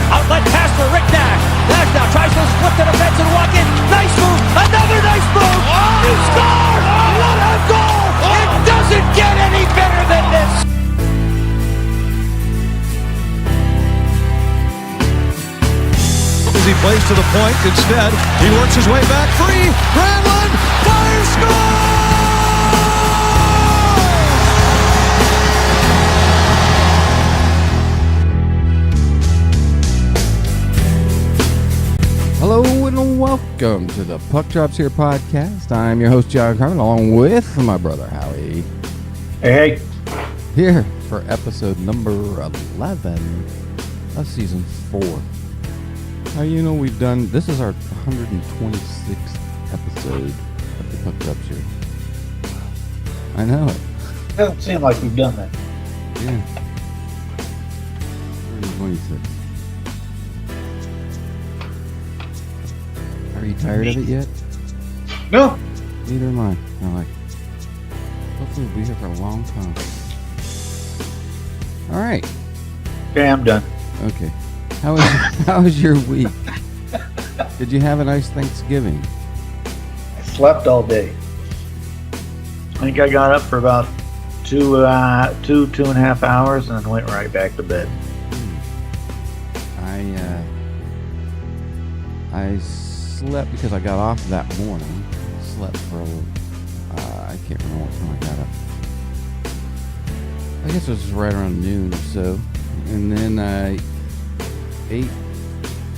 Outlet pass for Rick Nash. Nash now tries to split the defense and walk in. Nice move. Another nice move. You score! What a goal! It doesn't get any better than this. As he plays to the point, instead, he works his way back free. Granlund fires, score! Hello and welcome to the Puck Drops Here podcast. I'm your host, Jon Carmen, along with my brother, Howie. Hey. Here for episode number 11 of season 4. Now, you know, this is our 126th episode of the Puck Drops Here. I know it. Doesn't seem like we've done that. Yeah. 126. Are you tired of it yet? No. Neither am I. I'm like, hopefully we'll be here for a long time. All right. Okay, I'm done. Okay. How was your week? Did you have a nice Thanksgiving? I slept all day. I think I got up for about two and a half hours and then went right back to bed. I slept because I got off that morning. Slept for I can't remember what time I got up. I guess it was right around noon or so. And then I ate,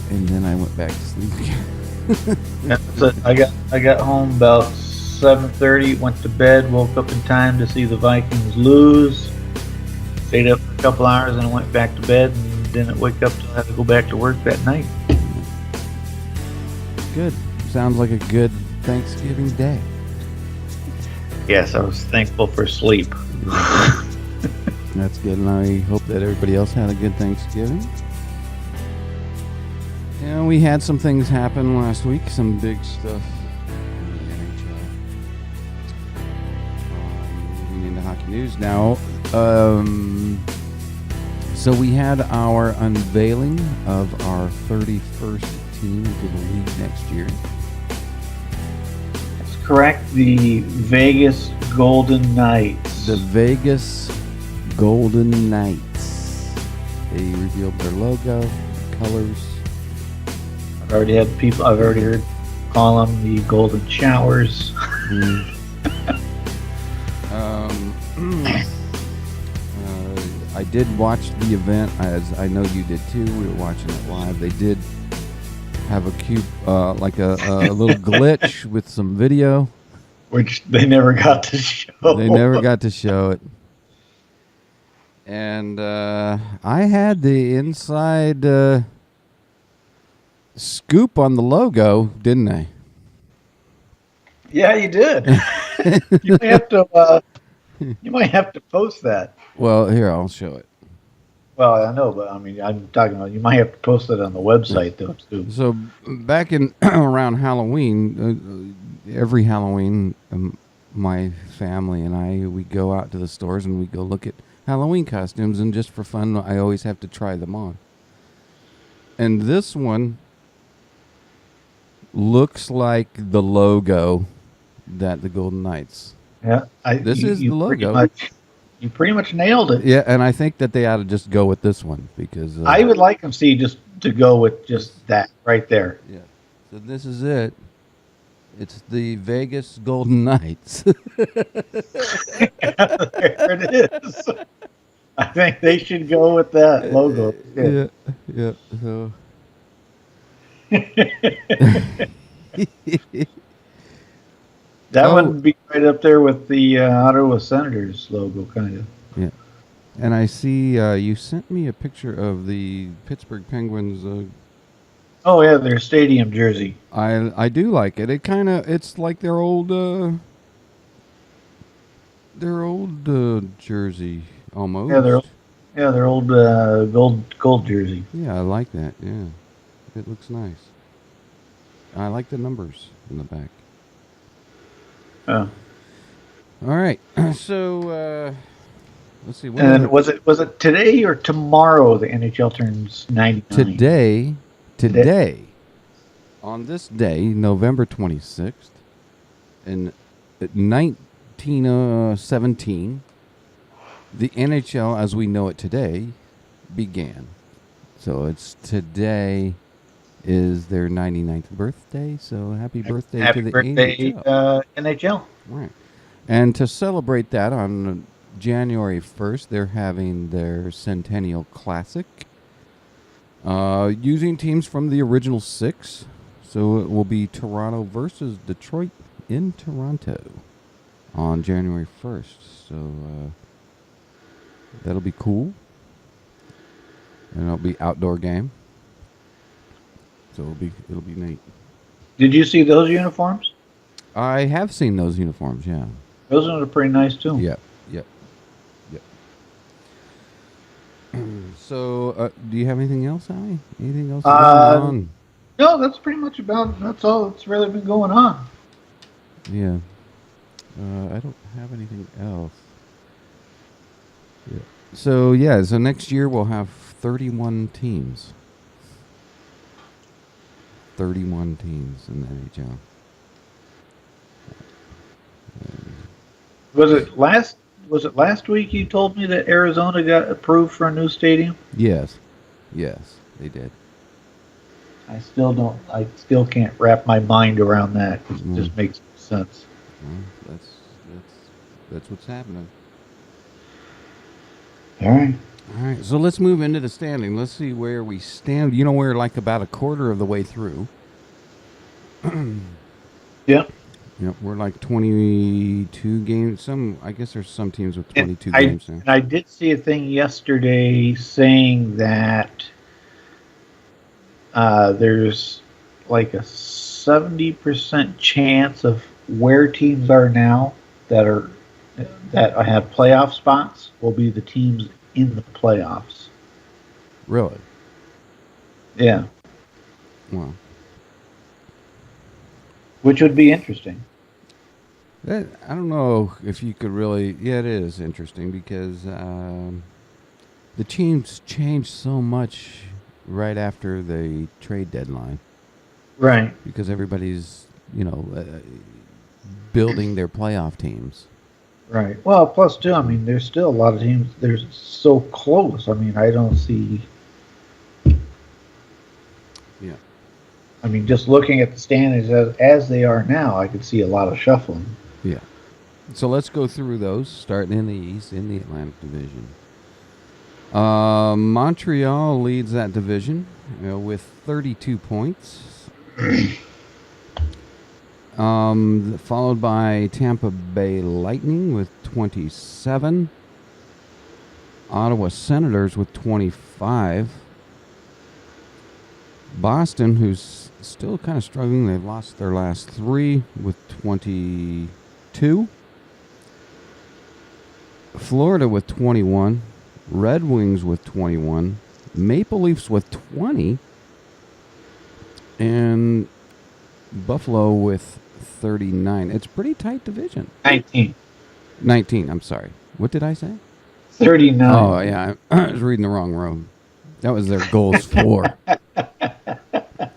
and then I went back to sleep again. So I got home about 7:30, went to bed, woke up in time to see the Vikings lose. Stayed up for a couple hours and went back to bed and didn't wake up till I had to go back to work that night. Good. Sounds like a good Thanksgiving day. Yes, I was thankful for sleep. That's good, and I hope that everybody else had a good Thanksgiving. Yeah, we had some things happen last week, some big stuff in the NHL. Moving into hockey news now. So we had our unveiling of our 31st team to the league next year. That's correct. The Vegas Golden Knights. The Vegas Golden Knights. They revealed their logo, colors. I've already heard call them the Golden Showers. I did watch the event, as I know you did too. We were watching it live. They did have a like a little glitch with some video, which they never got to show. They never got to show it. And I had the inside scoop on the logo, didn't I? Yeah, you did. You might have to post that. Well, here, I'll show it. Well, I know, but I mean, I'm talking about you might have to post it on the website, though, too. So back in around Halloween, every Halloween, my family and we go out to the stores and we go look at Halloween costumes, and just for fun, I always have to try them on. And this one looks like the logo that the Golden Knights. Yeah, this is the logo. You pretty much nailed it. Yeah, and I think that they ought to just go with this one because I would like them to go with just that right there. Yeah. So this is it, It's the Vegas Golden Knights. There it is. I think they should go with that logo. Yeah. So. That Oh. would be right up there with the Ottawa Senators logo, kind of. Yeah. And I see you sent me a picture of the Pittsburgh Penguins. Oh yeah, their stadium jersey. I do like it. It's like their old jersey almost. Yeah, their old gold jersey. Yeah, I like that. Yeah, it looks nice. I like the numbers in the back. Oh. All right, so let's see. And was it today or tomorrow the NHL turns 99? Today, on this day, November 26th, in 1917, the NHL as we know it today began. So it's today is their 99th birthday. So happy birthday to the NHL. NHL. Right. And to celebrate that on January 1st, they're having their Centennial Classic. Using teams from the original 6. So it will be Toronto versus Detroit in Toronto on January 1st. So that'll be cool. And it'll be outdoor game. So it'll be neat. Did you see those uniforms? I have seen those uniforms, yeah. Those are pretty nice too. Yep. So, do you have anything else, Howie? Anything else going on? No, that's pretty much that's all that's really been going on. Yeah. I don't have anything else. Yeah. So next year we'll have 31 teams. 31 teams in the NHL. Was it last week you told me that Arizona got approved for a new stadium? Yes, they did. I still can't wrap my mind around that. It just makes no sense. Well, that's what's happening. All right. All right, so let's move into the standing. Let's see where we stand. You know, we're like about a quarter of the way through. Yep. Yep, we're like 22 games. I guess there's some teams with 22 games now. And I did see a thing yesterday saying that there's like a 70% chance of where teams are now that have playoff spots will be the teams in the playoffs. Really? Yeah. Wow. Which would be interesting. I don't know if you could really... Yeah, it is interesting because the teams changed so much right after the trade deadline. Right. Because everybody's, building their playoff teams. Right. Well, plus, too, I mean, there's still a lot of teams. They're so close. I mean, I don't see... Yeah. I mean, just looking at the standings as they are now, I could see a lot of shuffling. Yeah. So let's go through those, starting in the East, in the Atlantic Division. Montreal leads that division with 32 points. Followed by Tampa Bay Lightning with 27. Ottawa Senators with 25. Boston, who's still kind of struggling, they've lost their last 3 with 22. Florida with 21. Red Wings with 21. Maple Leafs with 20. And Buffalo with 39. It's a pretty tight division. 19, I'm sorry. What did I say? 39. Oh, yeah. I was reading the wrong row. That was their goals for.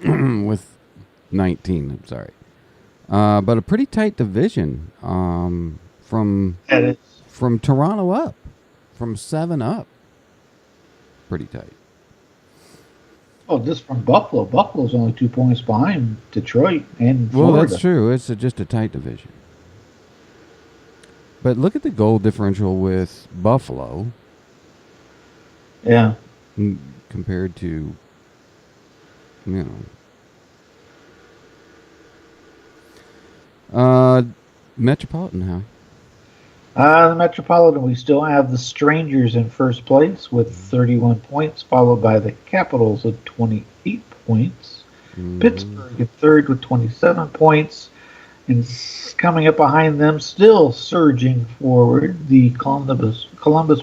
With 19, I'm sorry. But a pretty tight division from Toronto up. From 7 up. Pretty tight. Oh, this from Buffalo. Buffalo's only 2 points behind Detroit and Well, Florida. that's true. It's just a tight division. But look at the goal differential with Buffalo Yeah. compared to, you know, Metropolitan, how? The Metropolitan, we still have the Strangers in first place with 31 points, followed by the Capitals with 28 points. Pittsburgh in third with 27 points. And coming up behind them, still surging forward, the Columbus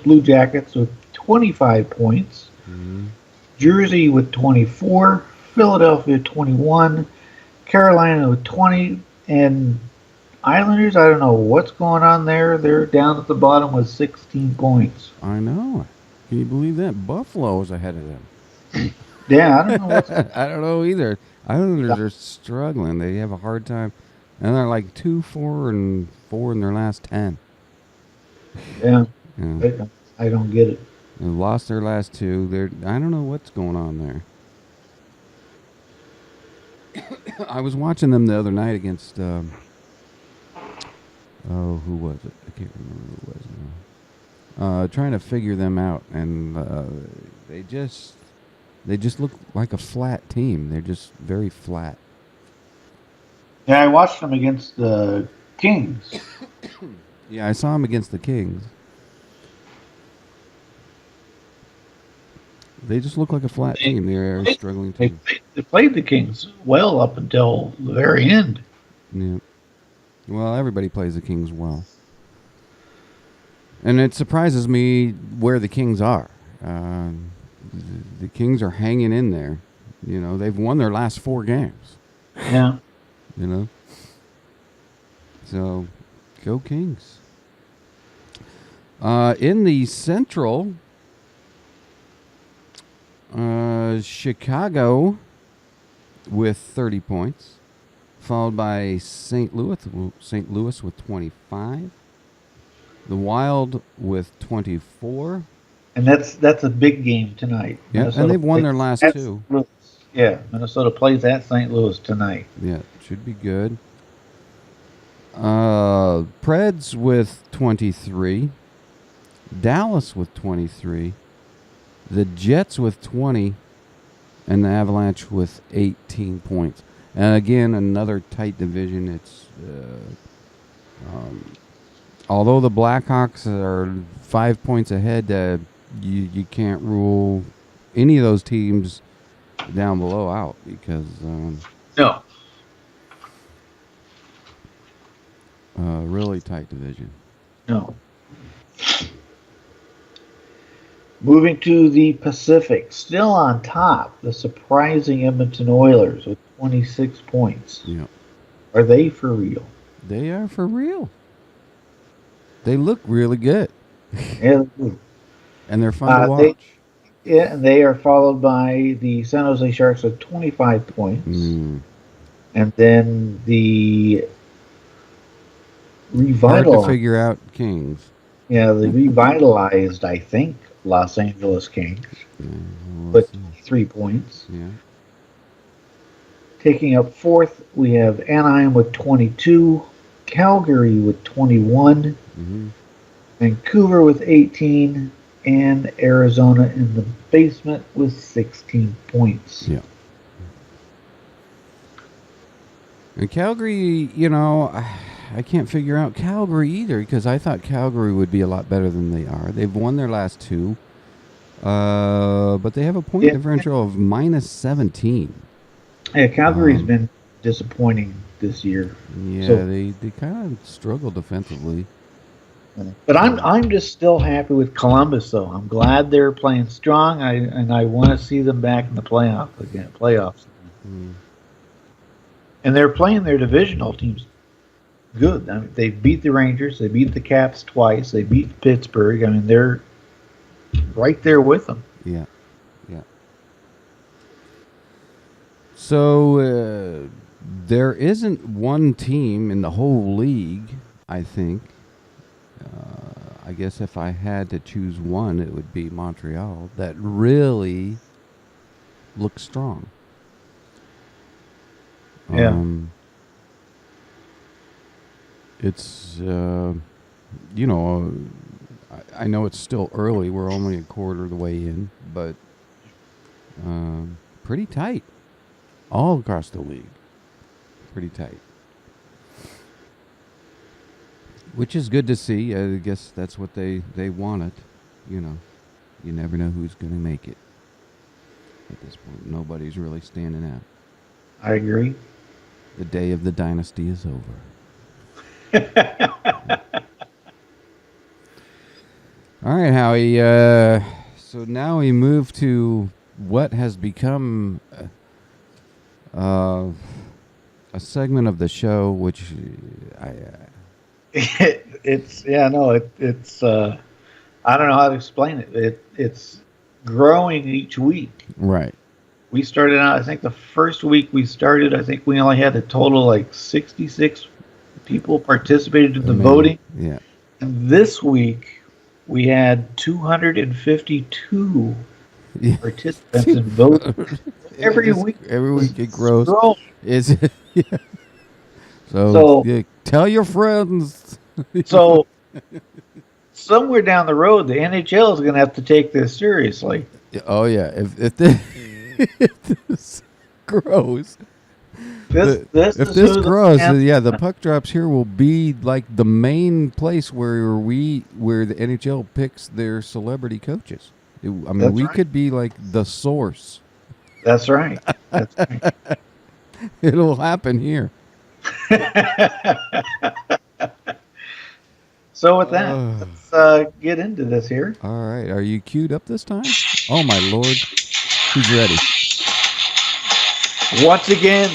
Blue Jackets with 25 points. Jersey with 24, Philadelphia 21, Carolina with 20, and Islanders, I don't know what's going on there. They're down at the bottom with 16 points. I know. Can you believe that? Buffalo is ahead of them. Yeah, I don't know what's I don't know either. Islanders are struggling. They have a hard time. And they're like 2-4-4 in their last 10. Yeah, Yeah. I don't get it. They lost their last 2. I don't know what's going on there. I was watching them the other night against who was it? I can't remember who it was now. Trying to figure them out, and they just look like a flat team. They're just very flat. Yeah, I watched them against the Kings. Yeah, I saw them against the Kings. They just look like a flat team. They're a struggling team. They played the Kings well up until the very end. Yeah. Well, everybody plays the Kings well. And it surprises me where the Kings are. The Kings are hanging in there. You know, they've won their last 4 games. Yeah. You know? So, go Kings. In the Central, Chicago with 30 points, followed by St. Louis with 25, the Wild with 24. And that's a big game tonight. Yeah, Minnesota and they've won plays their last at 2. St. Louis. Yeah, Minnesota plays at St. Louis tonight. Yeah, should be good. Preds with 23, Dallas with 23, the Jets with 20, and the Avalanche with 18 points. And again, another tight division. It's although the Blackhawks are 5 points ahead, you can't rule any of those teams down below out because No. really tight division. No. Moving to the Pacific, still on top, the surprising Edmonton Oilers with 26 points. Yeah. Are they for real? They are for real. They look really good. Yeah, they do. And they're fun to watch. And they are followed by the San Jose Sharks with 25 points. And then the Hard revitalized. to figure out Kings. Yeah, the revitalized, I think, Los Angeles Kings with 23 points. Yeah. Taking up fourth, we have Anaheim with 22, Calgary with 21, Vancouver with 18, and Arizona in the basement with 16 points. Yeah. And Calgary, you know, I can't figure out Calgary either because I thought Calgary would be a lot better than they are. They've won their last 2, but they have a point differential of -17. Yeah, Calgary's been disappointing this year. Yeah, So- they kind of struggle defensively. But I'm just still happy with Columbus, though. I'm glad they're playing strong, and I want to see them back in the playoffs. And they're playing their divisional teams good. I mean, they beat the Rangers, they beat the Caps twice, they beat Pittsburgh. I mean, they're right there with them. Yeah, yeah. So there isn't one team in the whole league, I think. I guess if I had to choose one, it would be Montreal that really look strong. Yeah. It's I know it's still early. We're only a quarter of the way in, but pretty tight all across the league. Pretty tight, which is good to see. I guess that's what they wanted. You know, you never know who's going to make it at this point. Nobody's really standing out. I agree. The day of the dynasty is over. All right, Howie. So now we move to what has become a segment of the show, which it's I don't know how to explain it. It's growing each week. Right. We started out, I think the first week we started, I think we only had a total like 66 people participated in the voting. Yeah. And this week we had 252 participants in voting. Every week it grows. Is it? Yeah. So yeah, tell your friends. So somewhere down the road, the NHL is going to have to take this seriously. Oh yeah, if this grows, if this grows, the puck drops here will be like the main place where the NHL picks their celebrity coaches. We could be like the source. That's right. That's right. It'll happen here. So with that, let's get into this here. All right. Are you queued up this time? Oh, my Lord. Who's ready? Once again,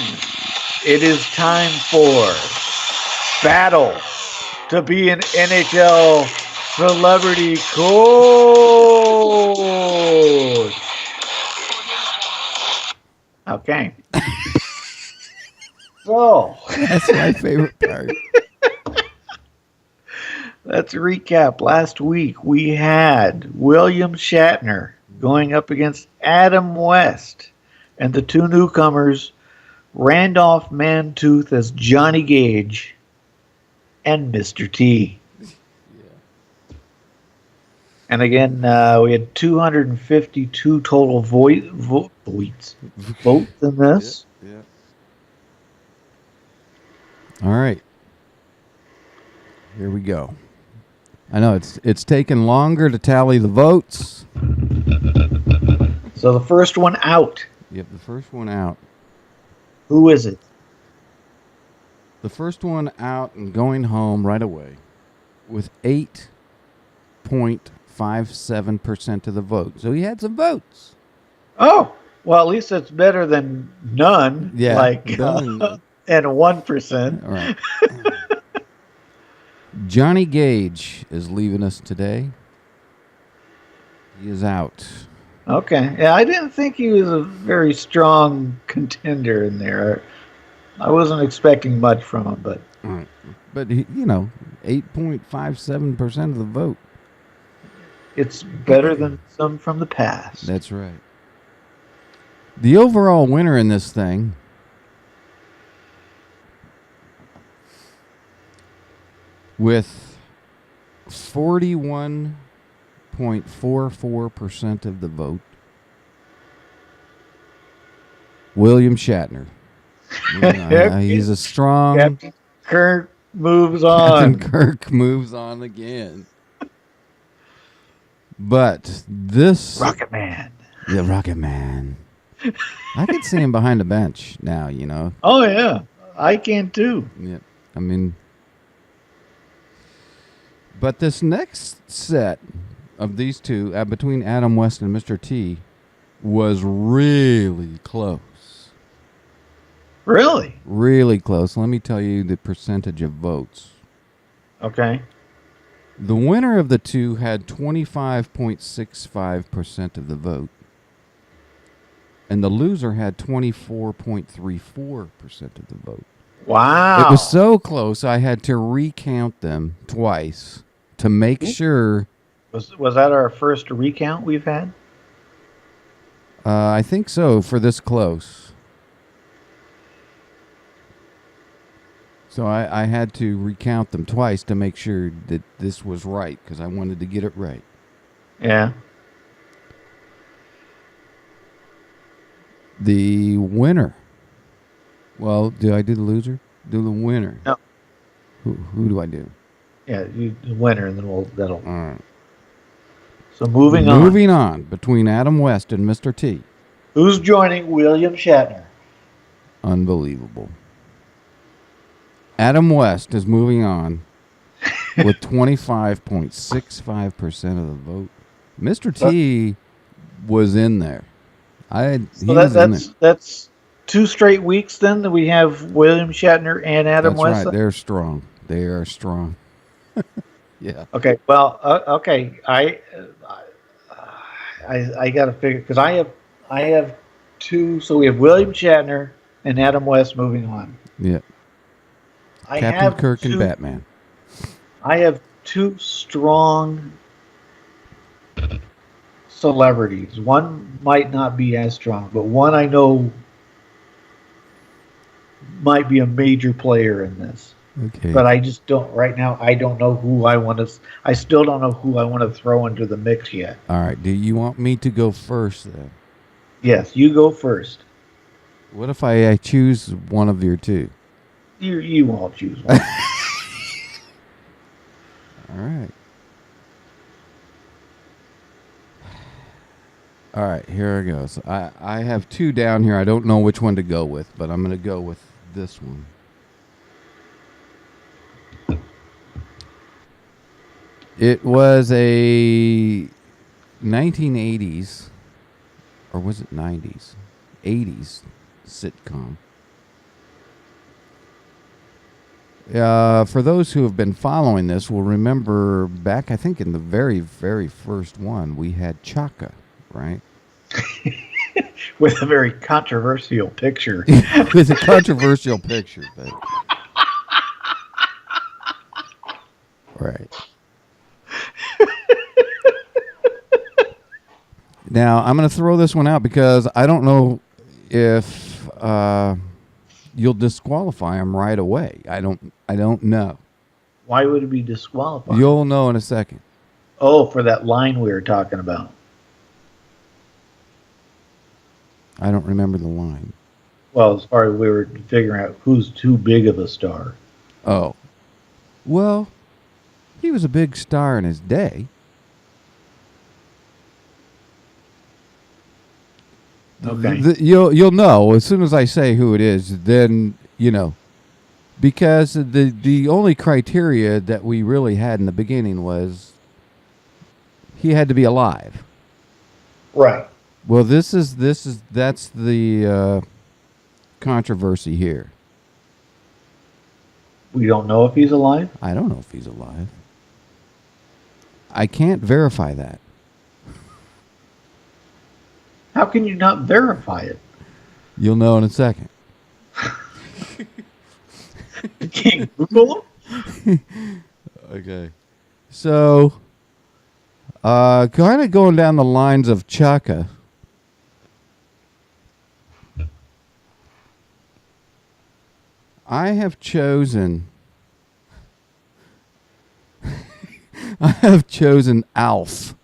it is time for battle to be an NHL celebrity coach. Okay. So that's my favorite part. Let's recap. Last week we had William Shatner going up against Adam West, and the two newcomers, Randolph Mantooth as Johnny Gage and Mr. T. Yeah. And again, we had 252 total votes in this. Yeah. All right. Here we go. I know it's taken longer to tally the votes. So the first one out. Yep, the first one out. Who is it? The first one out and going home right away with 8.57% of the vote. So he had some votes. Oh, well, at least it's better than none. Yeah. And 1%. All right. Johnny Gage is leaving us today. He is out. Okay. Yeah, I didn't think he was a very strong contender in there. I wasn't expecting much from him, but. All right. But, 8.57% of the vote. It's better than some from the past. That's right. The overall winner in this thing with 41.44% of the vote, William Shatner. He's a strong... Captain Kirk moves on. Captain Kirk moves on again. But this... Rocket Man. Yeah, Rocket Man. I could see him behind the bench now, Oh, yeah. I can, too. Yeah. But this next set of these two, between Adam West and Mr. T, was really close. Really? Really close. Let me tell you the percentage of votes. Okay. The winner of the two had 25.65% of the vote. And the loser had 24.34% of the vote. Wow. It was so close, I had to recount them twice to make sure. Was that our first recount we've had? I think so for this close. So I had to recount them twice to make sure that this was right because I wanted to get it right. Yeah. The winner. Well, do I do the loser? Do the winner. No. Who do I do? Yeah, you the winner, and then that'll. All right. So moving on. Moving on between Adam West and Mr. T. Who's joining William Shatner? Unbelievable. Adam West is moving on with 25.65% of the vote. Mr. T was in there. That's 2 straight weeks then that we have William Shatner and Adam West. That's right. They're strong. They are strong. Yeah. Okay. Well. Okay. I got to figure because I have 2. So we have William Shatner and Adam West moving on. Yeah. I Captain have Kirk 2, and Batman. I have 2 strong celebrities. One might not be as strong, but one I know might be a major player in this. Okay. But I just don't right now. I don't know who I want to. I still don't know who I want to throw into the mix yet. All right. Do you want me to go first then? Yes, you go first. What if I choose one of your 2? You won't choose one. All right. All right, here it goes. I have 2 down here. I don't know which one to go with, but I'm going to go with this one. It was a 1980s, or was it 90s? 80s sitcom. For those who have been following this, will remember back, I think, in the very, very first one, we had Chaka, right? With a very controversial picture. With a controversial picture, but right. Now I'm going to throw this one out because I don't know if you'll disqualify him right away. I don't know. Why would it be disqualified? You'll know in a second. Oh, for that line we were talking about. I don't remember the line. Well, as far as we were figuring out who's too big of a star. Oh. Well, he was a big star in his day. Okay. You'll know as soon as I say who it is, then you know. Because the only criteria that we really had in the beginning was he had to be alive. Right. Well, that's the controversy here. We don't know if he's alive? I don't know if he's alive. I can't verify that. How can you not verify it? You'll know in a second. You can't Google him? Okay. So, kind of going down the lines of Chaka. I have chosen Alf.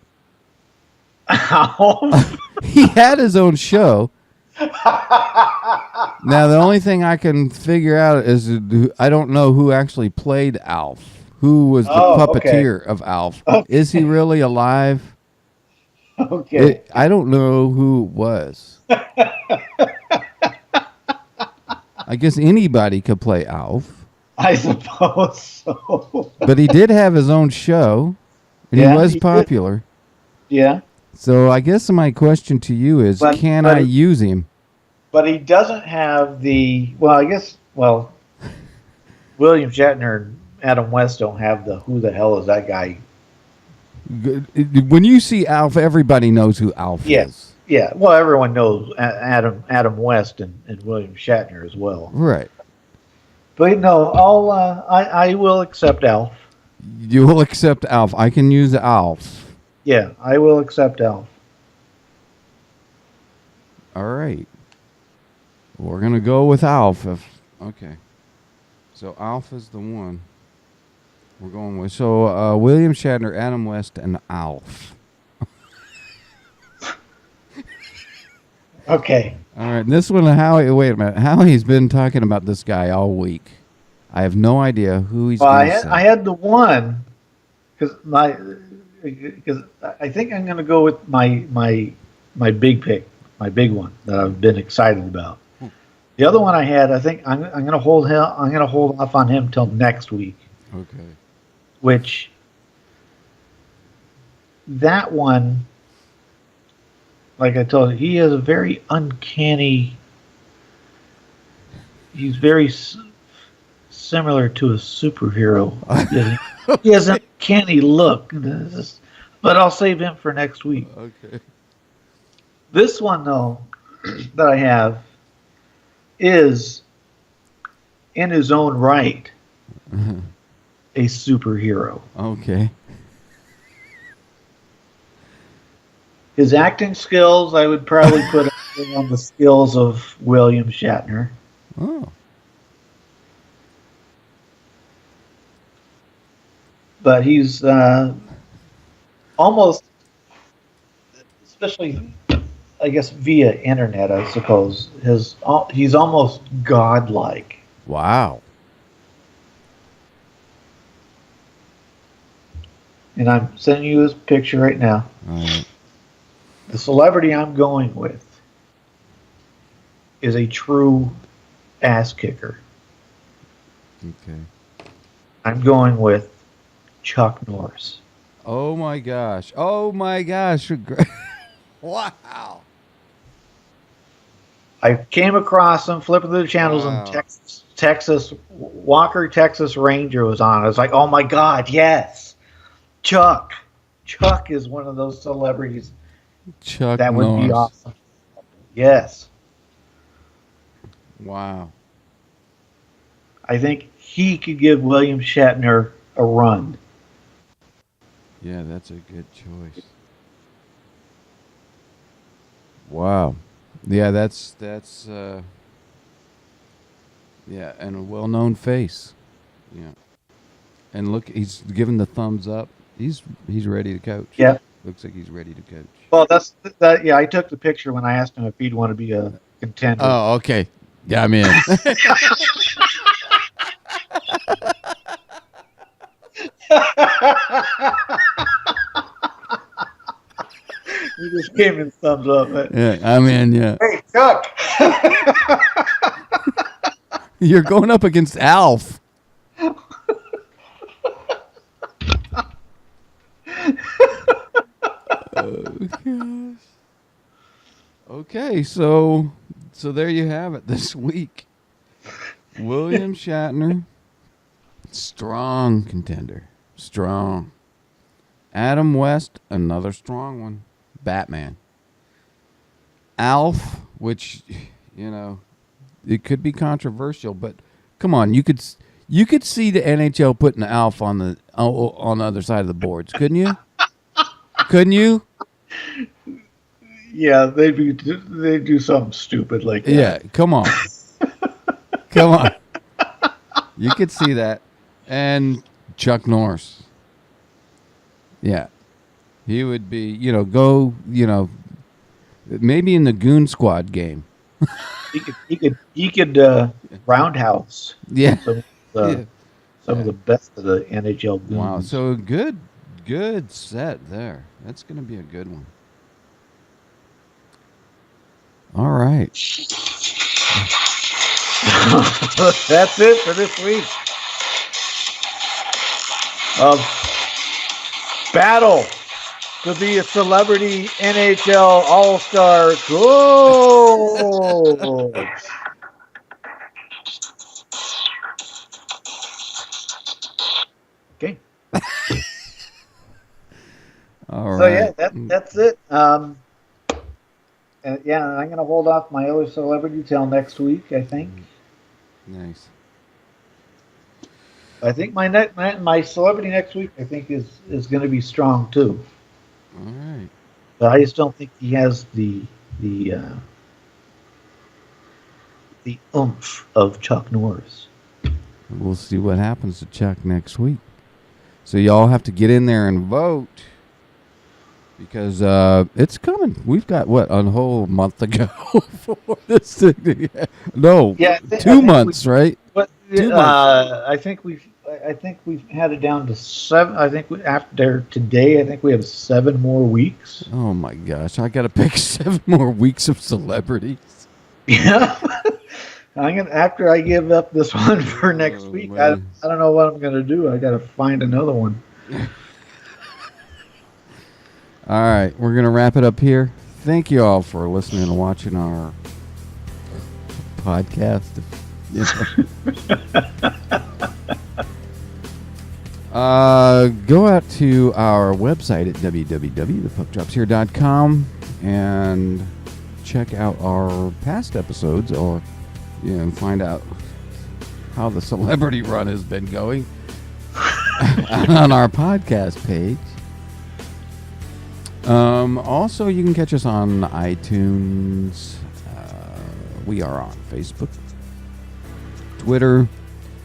Alf? He had his own show. Now, the only thing I can figure out is I don't know who actually played Alf. Who was the puppeteer of Alf? Okay. Is he really alive? Okay. I don't know who it was. I guess anybody could play Alf. I suppose so. But he did have his own show, and he was popular. Did. Yeah. So I guess my question to you is, can I use him? But he doesn't have the... William Shatner and Adam West don't have the who the hell is that guy. When you see Alf, everybody knows who Alf is. Yeah, well, everyone knows Adam West and William Shatner as well. Right. But no, I will accept Alf. You will accept Alf. I can use Alf. Yeah, I will accept Alf. All right. We're going to go with Alf. Okay. So Alf is the one we're going with. So William Shatner, Adam West, and Alf. Okay. All right. This one, Howie. Wait a minute. Howie's been talking about this guy all week. I have no idea who he's Well, going to say. I had the one because I think I'm going to go with my big pick, my big one that I've been excited about. The other one I had, I think I'm going to hold him. I'm going to hold off on him till next week. Okay. Which that one, like I told you, he has a very uncanny. He's very similar to a superhero. He has an uncanny look, but I'll save him for next week. Okay. This one, though, that I have is, in his own right, a superhero. Okay. His acting skills, I would probably put on the skills of William Shatner. Oh. But he's almost, especially, I guess, via internet, I suppose, he's almost godlike. Wow. And I'm sending you this picture right now. All right. The celebrity I'm going with is a true ass kicker. Okay. I'm going with Chuck Norris. Oh my gosh. Wow. I came across him flipping through the channels Wow. and Texas Walker Texas Ranger was on. I was like, oh my God, yes. Chuck is one of those celebrities Chuck that would Norris. be awesome. Yes. Wow. I think he could give William Shatner a run. Yeah, that's a good choice. Wow. Yeah, that's yeah, and a well-known face. Yeah. And look, he's giving the thumbs up. He's ready to coach. Yeah. Looks like he's ready to coach. Well, that's that. Yeah, I took the picture when I asked him if he'd want to be a contender. Oh, okay. Yeah, I'm in. He just gave me the thumbs up. But, Yeah, I'm in, yeah. hey, Chuck. You're going up against Alf. Oh, gosh. Okay, so there you have it this week. William Shatner, strong contender. Strong. Adam West, another strong one. Batman. Alf, which, it could be controversial, but come on, you could see the NHL putting Alf on the other side of the boards, couldn't you? Couldn't you? Yeah, they do something stupid like that. Yeah, come on. Come on. You could see that. And Chuck Norris. Yeah. He would be, maybe in the Goon Squad game. He could roundhouse. Yeah. Some of the best of the NHL goons. Wow. So good set there. That's going to be a good one. All right. That's it for this week of battle to be a celebrity NHL All-Star Gold. Okay. All So right. yeah, that's it. And I'm gonna hold off my other celebrity till next week. I think. Nice. I think my celebrity next week, I think, is going to be strong too. All right. But I just don't think he has the the oomph of Chuck Norris. We'll see what happens to Chuck next week. So y'all have to get in there and vote because it's coming. We've got a whole month to go for this thing. No, Yeah, 2 months, right? But 2 months. I think we've had it down to 7. I think after today, I think we have 7 more weeks. Oh my gosh, I got to pick 7 more weeks of celebrities. Yeah. After I give up this one for next week, I don't know what I'm gonna do. I gotta find another one. All right, we're gonna wrap it up here. Thank you all for listening and watching our podcast. Go out to our website at www.thepuckdropshere.com and check out our past episodes, or find out how the celebrity run has been going on our podcast page. Also, you can catch us on iTunes. We are on Facebook, Twitter,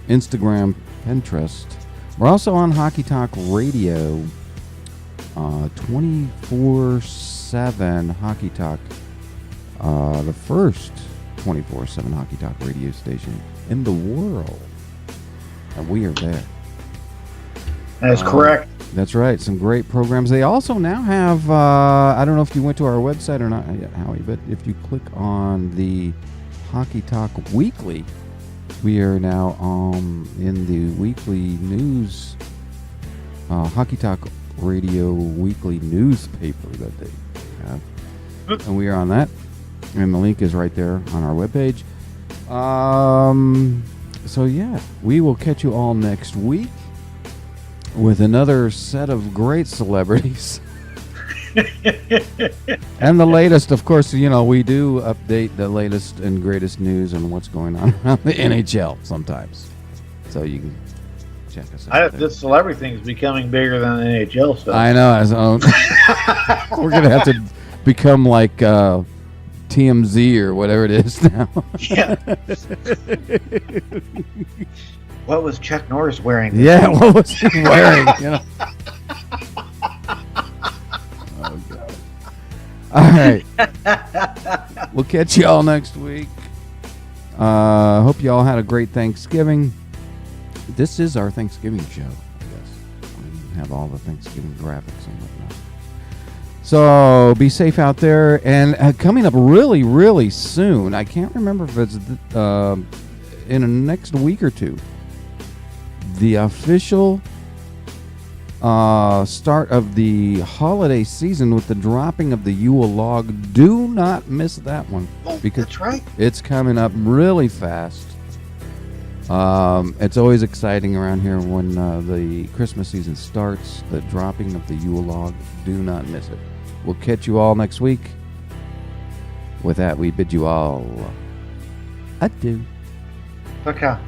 Instagram, Pinterest. We're also on Hockey Talk Radio, 24/7 Hockey Talk, the first 24/7 Hockey Talk radio station in the world, and we are there. That's correct. That's right. Some great programs. They also now have, I don't know if you went to our website or not, Howie, but if you click on the Hockey Talk Weekly, we are now in the weekly news, Hockey Talk Radio weekly newspaper that they have. And we are on that. And the link is right there on our webpage. So yeah, we will catch you all next week with another set of great celebrities. And the latest, of course, we do update the latest and greatest news and what's going on around the NHL sometimes. So you can check us out. This celebrity thing is becoming bigger than the NHL stuff. I know. We're going to have to become like TMZ or whatever it is now. Yeah. What was Chuck Norris wearing? Yeah, what was he wearing? Oh, God. All right. We'll catch you all next week. Hope you all had a great Thanksgiving. This is our Thanksgiving show, I guess. We have all the Thanksgiving graphics and whatnot. So be safe out there. And coming up really, really soon, I can't remember if it's in the next week or two, the official start of the holiday season with the dropping of the Yule log. Do not miss that one, because that's right. It's coming up really fast. It's always exciting around here when the Christmas season starts, the dropping of the Yule log. Do not miss it. We'll catch you all next week. With that, we bid you all adieu. Okay.